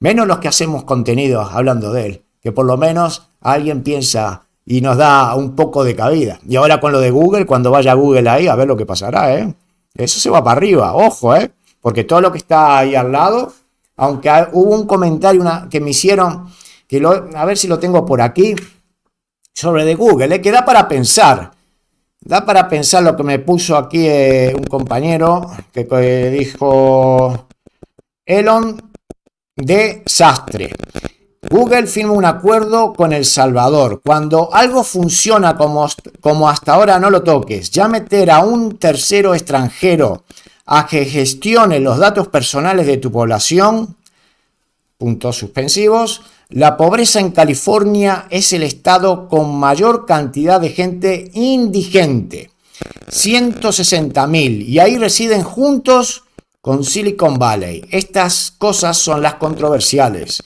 Menos los que hacemos contenidos hablando de él, que por lo menos alguien piensa y nos da un poco de cabida. Y ahora con lo de Google, cuando vaya a Google ahí, a ver lo que pasará, Eso se va para arriba, ojo, porque todo lo que está ahí al lado, aunque hubo un comentario que me hicieron, a ver si lo tengo por aquí, sobre de Google, que da para pensar. Da para pensar lo que me puso aquí un compañero que dijo Elon Desastre. Google firma un acuerdo con El Salvador. Cuando algo funciona como hasta ahora, no lo toques. Ya meter a un tercero extranjero a que gestione los datos personales de tu población, puntos suspensivos. La pobreza en California es el estado con mayor cantidad de gente indigente, 160.000, y ahí residen juntos con Silicon Valley. Estas cosas son las controversiales.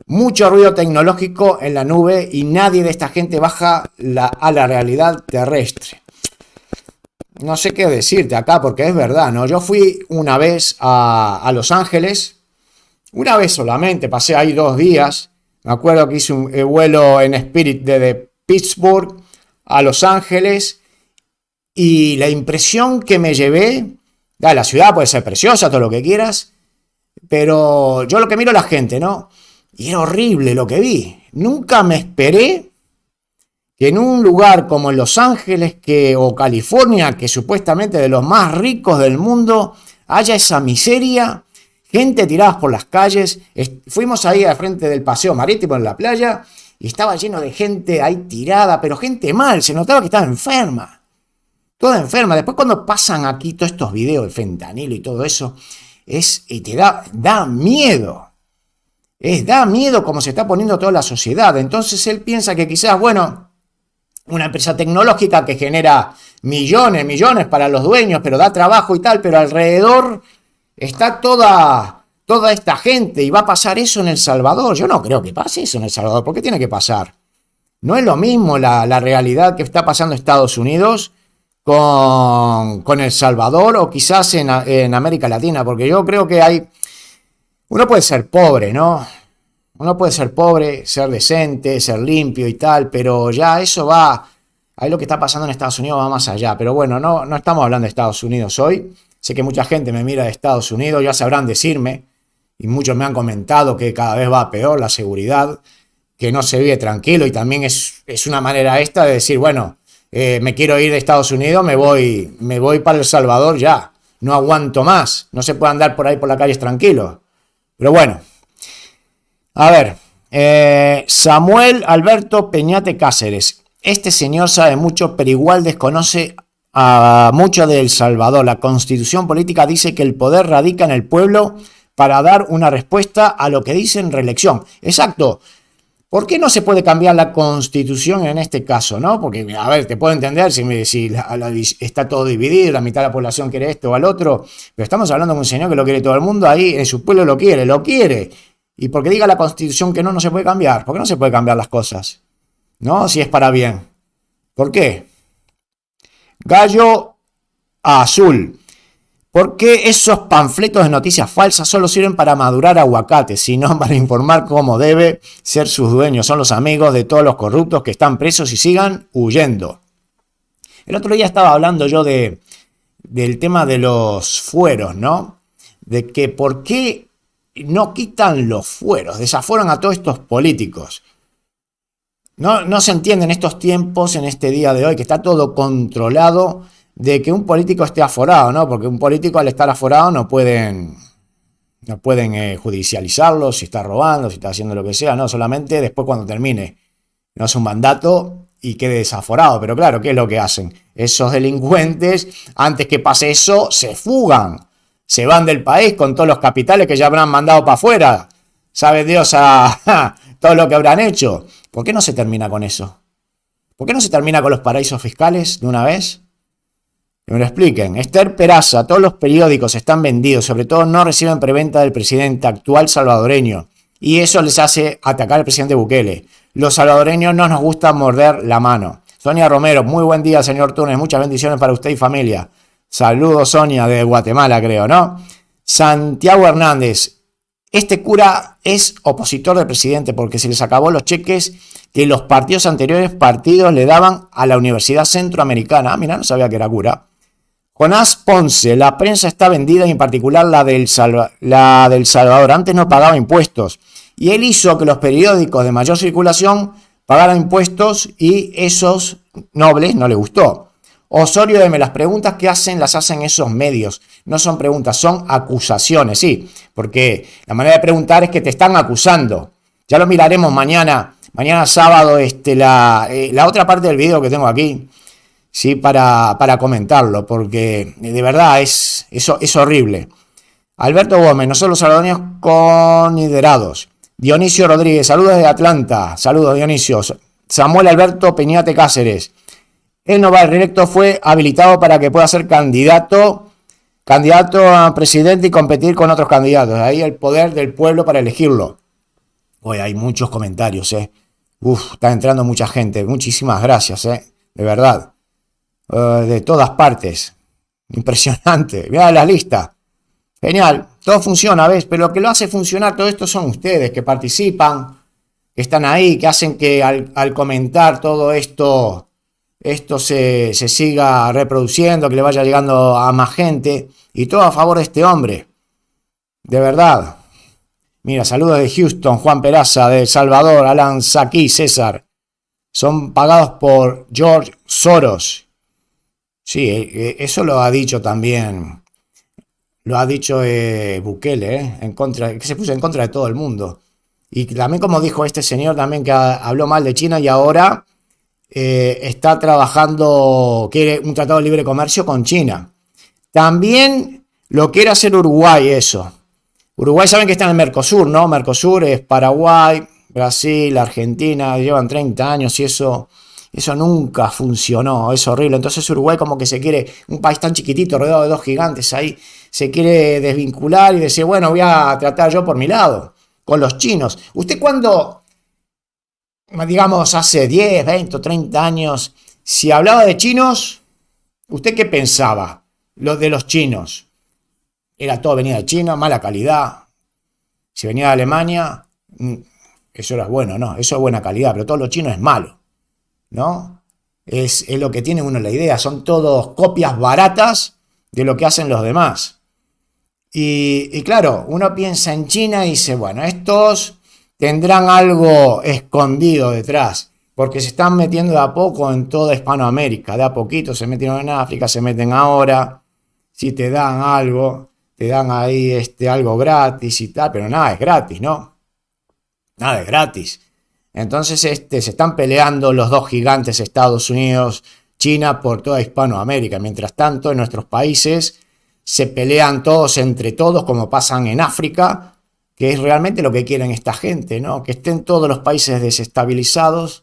Mucho ruido tecnológico en la nube y nadie de esta gente baja a la realidad terrestre. No sé qué decirte acá porque es verdad, ¿no? Yo fui una vez a Los Ángeles, una vez solamente, pasé ahí 2 días. Me acuerdo que hice un vuelo en Spirit desde Pittsburgh a Los Ángeles y la impresión que me llevé, la ciudad puede ser preciosa, todo lo que quieras, pero yo lo que miro es la gente, ¿no? Y era horrible lo que vi. Nunca me esperé que en un lugar como Los Ángeles o California, que supuestamente de los más ricos del mundo, haya esa miseria. Gente tirada por las calles. Fuimos ahí al frente del paseo marítimo en la playa y estaba lleno de gente ahí tirada, pero gente mal, se notaba que estaba enferma. Toda enferma. Después cuando pasan aquí todos estos videos de fentanilo y todo eso, te da miedo. Da miedo cómo se está poniendo toda la sociedad. Entonces él piensa que quizás, una empresa tecnológica que genera millones para los dueños, pero da trabajo y tal, pero alrededor está toda esta gente y va a pasar eso en El Salvador. Yo no creo que pase eso en El Salvador. ¿Por qué tiene que pasar? No es lo mismo la realidad que está pasando en Estados Unidos con El Salvador o quizás en América Latina, porque yo creo que uno puede ser pobre, ¿no? Uno puede ser pobre, ser decente, ser limpio y tal, pero ya eso ahí lo que está pasando en Estados Unidos va más allá. Pero bueno, no estamos hablando de Estados Unidos hoy. Sé que mucha gente me mira de Estados Unidos, ya sabrán decirme, y muchos me han comentado que cada vez va peor la seguridad, que no se vive tranquilo, y también es una manera esta de decir, me quiero ir de Estados Unidos, me voy para El Salvador ya, no aguanto más, no se puede andar por ahí por las calles tranquilo. Pero bueno, a ver, Samuel Alberto Peñate Cáceres. Este señor sabe mucho, pero igual desconoce a mucho de El Salvador. La constitución política dice que el poder radica en el pueblo para dar una respuesta a lo que dice en reelección. Exacto. ¿Por qué no se puede cambiar la constitución en este caso, no? Porque, a ver, te puedo entender si está todo dividido, la mitad de la población quiere esto o al otro, pero estamos hablando de un señor que lo quiere todo el mundo, ahí en su pueblo lo quiere. Y porque diga la constitución que no se puede cambiar. ¿Por qué no se puede cambiar las cosas? ¿No? Si es para bien. ¿Por qué? Gallo Azul. Porque esos panfletos de noticias falsas solo sirven para madurar aguacates, sino para informar cómo debe ser sus dueños. Son los amigos de todos los corruptos que están presos y sigan huyendo. El otro día estaba hablando yo del tema de los fueros, ¿no? De que por qué no quitan los fueros, desaforan a todos estos políticos. No se entiende en estos tiempos, en este día de hoy, que está todo controlado, de que un político esté aforado, ¿no? Porque un político al estar aforado no pueden judicializarlo, si está robando, si está haciendo lo que sea, no, solamente después cuando termine, no es un mandato y quede desaforado. Pero claro, ¿qué es lo que hacen? Esos delincuentes, antes que pase eso, se fugan, se van del país con todos los capitales que ya habrán mandado para afuera. Sabe Dios a todo lo que habrán hecho. ¿Por qué no se termina con eso? ¿Por qué no se termina con los paraísos fiscales de una vez? Que me lo expliquen. Esther Peraza, todos los periódicos están vendidos, sobre todo no reciben preventa del presidente actual salvadoreño. Y eso les hace atacar al presidente Bukele. Los salvadoreños no nos gusta morder la mano. Sonia Romero, muy buen día, señor Túnez. Muchas bendiciones para usted y familia. Saludos, Sonia, de Guatemala, creo, ¿no? Santiago Hernández. Este cura es opositor del presidente porque se les acabó los cheques que los anteriores partidos le daban a la Universidad Centroamericana. Ah, mira, no sabía que era cura. Jonás Ponce, la prensa está vendida y en particular la del Salvador. Antes no pagaba impuestos y él hizo que los periódicos de mayor circulación pagaran impuestos y esos nobles no le gustó. Osorio M, las preguntas que hacen las hacen esos medios. No son preguntas, son acusaciones, sí. Porque la manera de preguntar es que te están acusando. Ya lo miraremos mañana sábado, la otra parte del video que tengo aquí. Sí, para comentarlo, porque de verdad es horrible. Alberto Gómez, nosotros los salvadoreños considerados. Dionisio Rodríguez, saludos de Atlanta. Saludos, Dionisio. Samuel Alberto Peñate Cáceres. Él no va, el reelecto fue habilitado para que pueda ser candidato a presidente y competir con otros candidatos. Ahí el poder del pueblo para elegirlo. Hoy hay muchos comentarios, está entrando mucha gente. Muchísimas gracias, de verdad. De todas partes. Impresionante. Mira la lista. Genial. Todo funciona, ¿ves? Pero lo que lo hace funcionar todo esto son ustedes que participan, que están ahí, que hacen que al comentar todo esto se siga reproduciendo, que le vaya llegando a más gente. Y todo a favor de este hombre. De verdad. Mira, saludos de Houston, Juan Peraza, de El Salvador, Alan Saki, César. Son pagados por George Soros. Sí, eso lo ha dicho también, lo ha dicho Bukele, que se puso en contra de todo el mundo. Y también como dijo este señor también que habló mal de China y ahora está trabajando, quiere un tratado de libre comercio con China. También lo quiere hacer Uruguay eso. Uruguay saben que está en el Mercosur, ¿no? Mercosur es Paraguay, Brasil, Argentina, llevan 30 años y eso nunca funcionó, es horrible. Entonces Uruguay como que se quiere, un país tan chiquitito, rodeado de dos gigantes ahí, se quiere desvincular y decir, bueno, voy a tratar yo por mi lado, con los chinos. Usted cuando, digamos, hace 10, 20 o 30 años, si hablaba de chinos, ¿usted qué pensaba? Lo de los chinos. Era todo venía de China, mala calidad. Si venía de Alemania, eso era bueno, ¿no? Eso es buena calidad, pero todo lo chino es malo, ¿no? Es lo que tiene uno la idea, son todos copias baratas de lo que hacen los demás. Y claro, uno piensa en China y dice, bueno, estos tendrán algo escondido detrás, porque se están metiendo de a poco en toda Hispanoamérica, de a poquito se metieron en África, se meten ahora, si te dan algo, te dan ahí algo gratis y tal, pero nada es gratis, ¿no? Nada es gratis. Entonces se están peleando los dos gigantes, Estados Unidos, China, por toda Hispanoamérica. Mientras tanto, en nuestros países se pelean todos entre todos, como pasan en África, que es realmente lo que quieren esta gente, ¿no? Que estén todos los países desestabilizados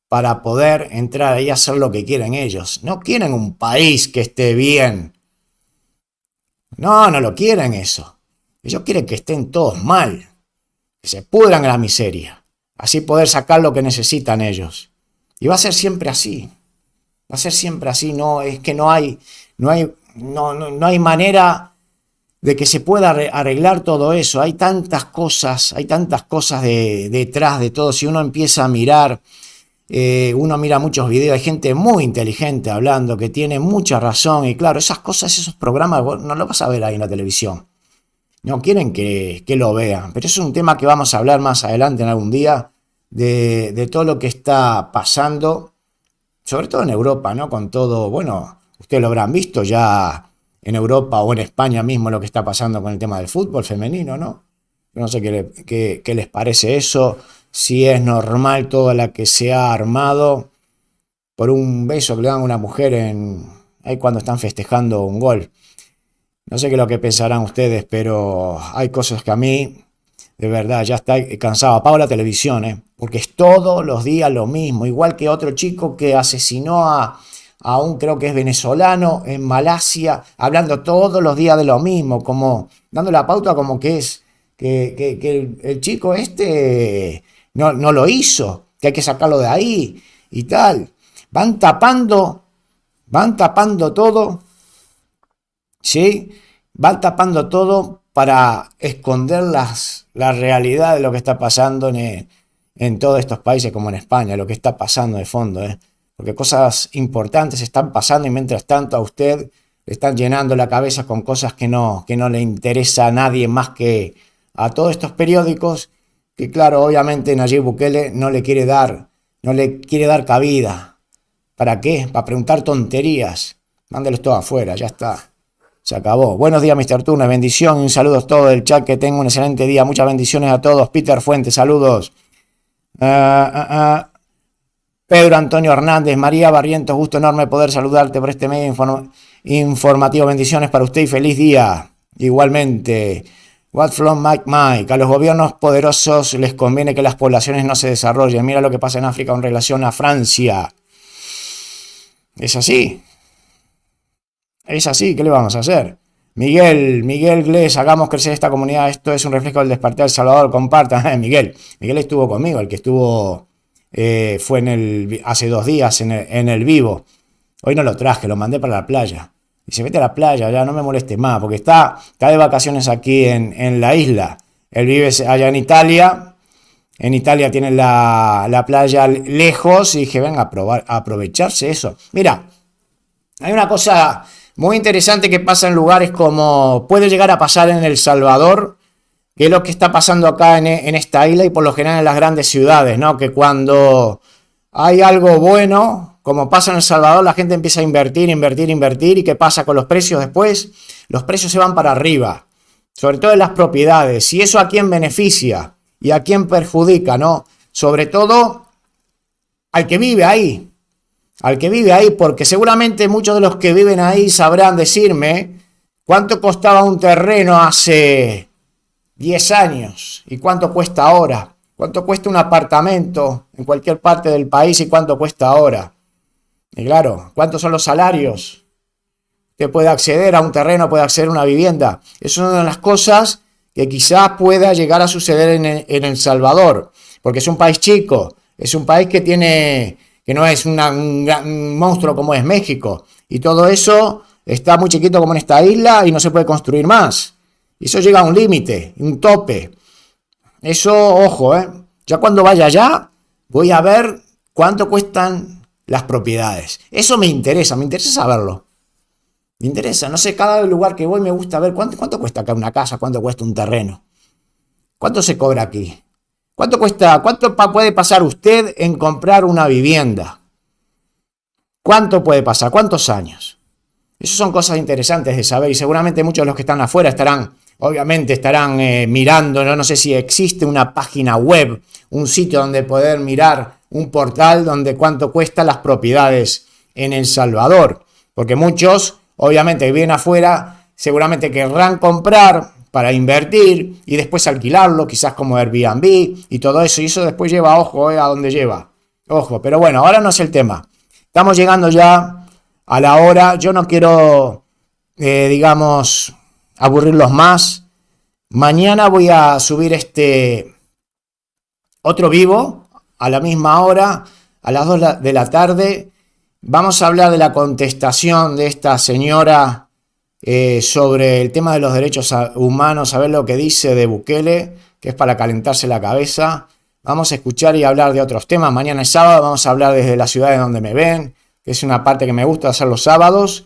para poder entrar ahí a hacer lo que quieren ellos. No quieren un país que esté bien. No lo quieren eso. Ellos quieren que estén todos mal, que se pudran en la miseria. Así poder sacar lo que necesitan ellos. Y va a ser siempre así. Va a ser siempre así. No, es que no hay no hay manera de que se pueda arreglar todo eso. Hay tantas cosas detrás de todo. Si uno empieza a mirar, uno mira muchos videos, hay gente muy inteligente hablando, que tiene mucha razón, y claro, esas cosas, esos programas, vos no lo vas a ver ahí en la televisión. No quieren que lo vean, pero eso es un tema que vamos a hablar más adelante en algún día, de todo lo que está pasando, sobre todo en Europa, ¿no? Con todo, bueno, ustedes lo habrán visto ya en Europa o en España mismo lo que está pasando con el tema del fútbol femenino, ¿no? Yo no sé qué les parece eso, si es normal toda la que se ha armado por un beso que le dan a una mujer ahí cuando están festejando un gol. No sé qué es lo que pensarán ustedes, pero hay cosas que a mí, de verdad, ya está cansado. Apago la televisión, porque es todos los días lo mismo. Igual que otro chico que asesinó a un, creo que es venezolano, en Malasia, hablando todos los días de lo mismo, como dando la pauta como que es que el chico no lo hizo, que hay que sacarlo de ahí y tal. Van tapando todo, ¿sí? Van tapando todo para esconder la realidad de lo que está pasando en todos estos países, como en España, lo que está pasando de fondo, porque cosas importantes están pasando y mientras tanto a usted le están llenando la cabeza con cosas que no le interesa a nadie más que a todos estos periódicos, que claro, obviamente Nayib Bukele no le quiere dar cabida. ¿Para qué? Para preguntar tonterías. Mándelos todos afuera, ya está. Se acabó. Buenos días, Mr. Turner. Bendición y un saludo a todo el chat. Que tenga un excelente día. Muchas bendiciones a todos. Peter Fuentes, saludos. Pedro Antonio Hernández, María Barrientos, gusto enorme poder saludarte por este medio informativo. Bendiciones para usted y feliz día. Igualmente. What from Mike. A los gobiernos poderosos les conviene que las poblaciones no se desarrollen. Mira lo que pasa en África en relación a Francia. Es así. Es así, ¿qué le vamos a hacer? Miguel Gles, hagamos crecer esta comunidad. Esto es un reflejo del despertar del Salvador. Compartan. Miguel estuvo conmigo, el que estuvo fue hace 2 días en el vivo. Hoy no lo traje, lo mandé para la playa. Dice, vete a la playa, ya no me molestes más, porque está de vacaciones aquí en la isla. Él vive allá en Italia. En Italia tienen la playa lejos y dije, venga, a aprovecharse eso. Mira, hay una cosa muy interesante que pasa en lugares como puede llegar a pasar en El Salvador, que es lo que está pasando acá en esta isla y por lo general en las grandes ciudades, ¿no? Que cuando hay algo bueno, como pasa en El Salvador, la gente empieza a invertir, ¿y qué pasa con los precios después? Los precios se van para arriba, sobre todo en las propiedades, y eso a quién beneficia y a quién perjudica, ¿no? Sobre todo al que vive ahí, porque seguramente muchos de los que viven ahí sabrán decirme cuánto costaba un terreno hace 10 años y cuánto cuesta ahora, cuánto cuesta un apartamento en cualquier parte del país y cuánto cuesta ahora. Y claro, ¿cuántos son los salarios? Usted puede acceder a un terreno, puede acceder a una vivienda. Es una de las cosas que quizás pueda llegar a suceder en El Salvador, porque es un país chico, es un país que no es un monstruo como es México, y todo eso está muy chiquito como en esta isla y no se puede construir más. Y eso llega a un límite, un tope. Eso, ojo, ya cuando vaya allá, voy a ver cuánto cuestan las propiedades. Eso me interesa saberlo. Me interesa, no sé, cada lugar que voy me gusta ver cuánto cuesta acá una casa, cuánto cuesta un terreno. ¿Cuánto se cobra aquí? ¿Cuánto cuesta? ¿Cuánto puede pasar usted en comprar una vivienda? ¿Cuánto puede pasar? ¿Cuántos años? Esas son cosas interesantes de saber y seguramente muchos de los que están afuera estarán mirando, no sé si existe una página web, un sitio donde poder mirar, un portal donde cuánto cuestan las propiedades en El Salvador. Porque muchos, obviamente, que viven afuera, seguramente querrán comprar para invertir y después alquilarlo, quizás como Airbnb y todo eso. Y eso después lleva, ojo, a dónde lleva. Ojo, pero bueno, ahora no es el tema. Estamos llegando ya a la hora. Yo no quiero, aburrirlos más. Mañana voy a subir otro vivo a la misma hora, a las 2 de la tarde. Vamos a hablar de la contestación de esta señora sobre el tema de los derechos humanos, a ver lo que dice de Bukele, que es para calentarse la cabeza. Vamos a escuchar y hablar de otros temas. Mañana es sábado, vamos a hablar desde la ciudad de donde me ven, que es una parte que me gusta hacer los sábados.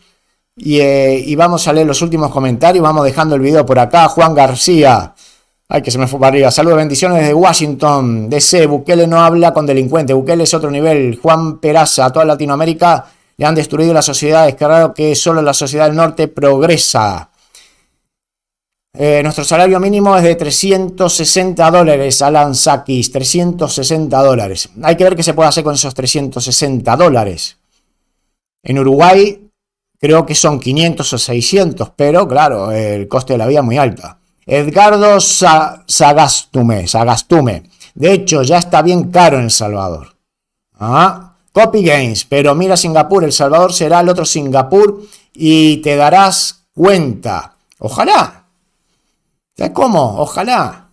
Y vamos a leer los últimos comentarios. Vamos dejando el video por acá. Juan García. Ay, que se me fue para arriba. Saludos, bendiciones desde Washington, D.C. Bukele no habla con delincuentes. Bukele es otro nivel. Juan Peraza. A toda Latinoamérica le han destruido la sociedad. Es raro que solo la sociedad del norte progresa. Nuestro salario mínimo es de $360, Alan Sakis, $360. Hay que ver qué se puede hacer con esos $360. En Uruguay creo que son 500 o 600, pero claro, el coste de la vida es muy alto. Edgardo Sagastume. De hecho, ya está bien caro en El Salvador. Copy Games, pero mira Singapur, El Salvador será el otro Singapur y te darás cuenta. Ojalá. ¿Sabes cómo? Ojalá.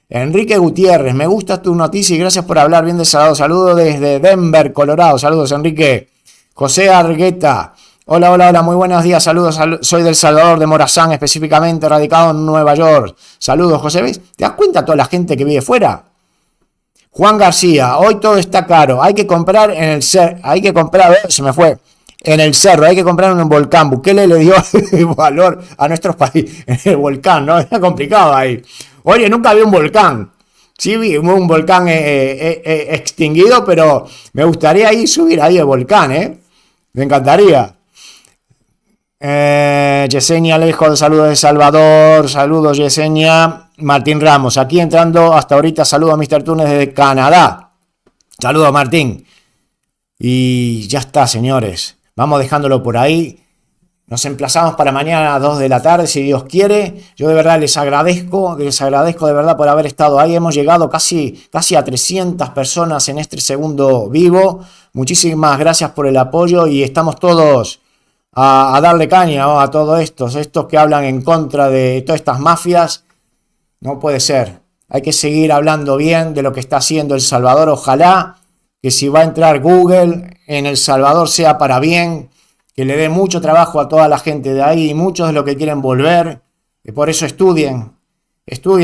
Enrique Gutiérrez, me gusta tu noticia y gracias por hablar bien de Salvador. Saludos desde Denver, Colorado. Saludos, Enrique. José Argueta. Hola, muy buenos días. Saludos, soy del Salvador, de Morazán, específicamente radicado en Nueva York. Saludos, José. ¿Ves? ¿Te das cuenta toda la gente que vive fuera? Juan García, hoy todo está caro. Hay que comprar en el cerro. Se me fue. En el cerro, hay que comprar un volcán. Bukele le dio valor a nuestros países. En el volcán, ¿no? Era complicado ahí. Oye, nunca vi un volcán. Sí vi un volcán extinguido, pero me gustaría subir ahí el volcán, ¿eh? Me encantaría. Yesenia Alejo, saludos de Salvador. Saludos, Yesenia. Martín Ramos, aquí entrando hasta ahorita. Saludos a Mr. Túnez desde Canadá. Saludos, Martín. Y ya está, señores. Vamos dejándolo por ahí. Nos emplazamos para mañana a 2 de la tarde, si Dios quiere. Yo de verdad les agradezco de verdad por haber estado ahí. Hemos llegado casi a 300 personas en este segundo vivo. Muchísimas gracias por el apoyo y estamos todos a darle caña, ¿no? A todos estos que hablan en contra de todas estas mafias. No puede ser. Hay que seguir hablando bien de lo que está haciendo El Salvador. Ojalá que si va a entrar Google en El Salvador sea para bien, que le dé mucho trabajo a toda la gente de ahí y muchos de los que quieren volver, que por eso estudien,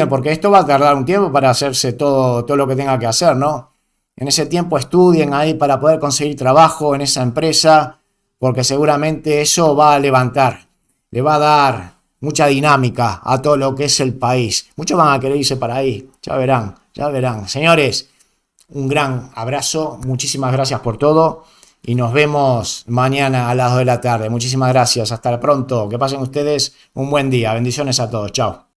porque esto va a tardar un tiempo para hacerse todo lo que tenga que hacer, ¿no? En ese tiempo estudien ahí para poder conseguir trabajo en esa empresa, porque seguramente eso va a levantar, le va a dar mucha dinámica a todo lo que es el país. Muchos van a querer irse para ahí, ya verán. Señores, un gran abrazo, muchísimas gracias por todo y nos vemos mañana a las 2 de la tarde. Muchísimas gracias, hasta pronto, que pasen ustedes un buen día, bendiciones a todos, chao.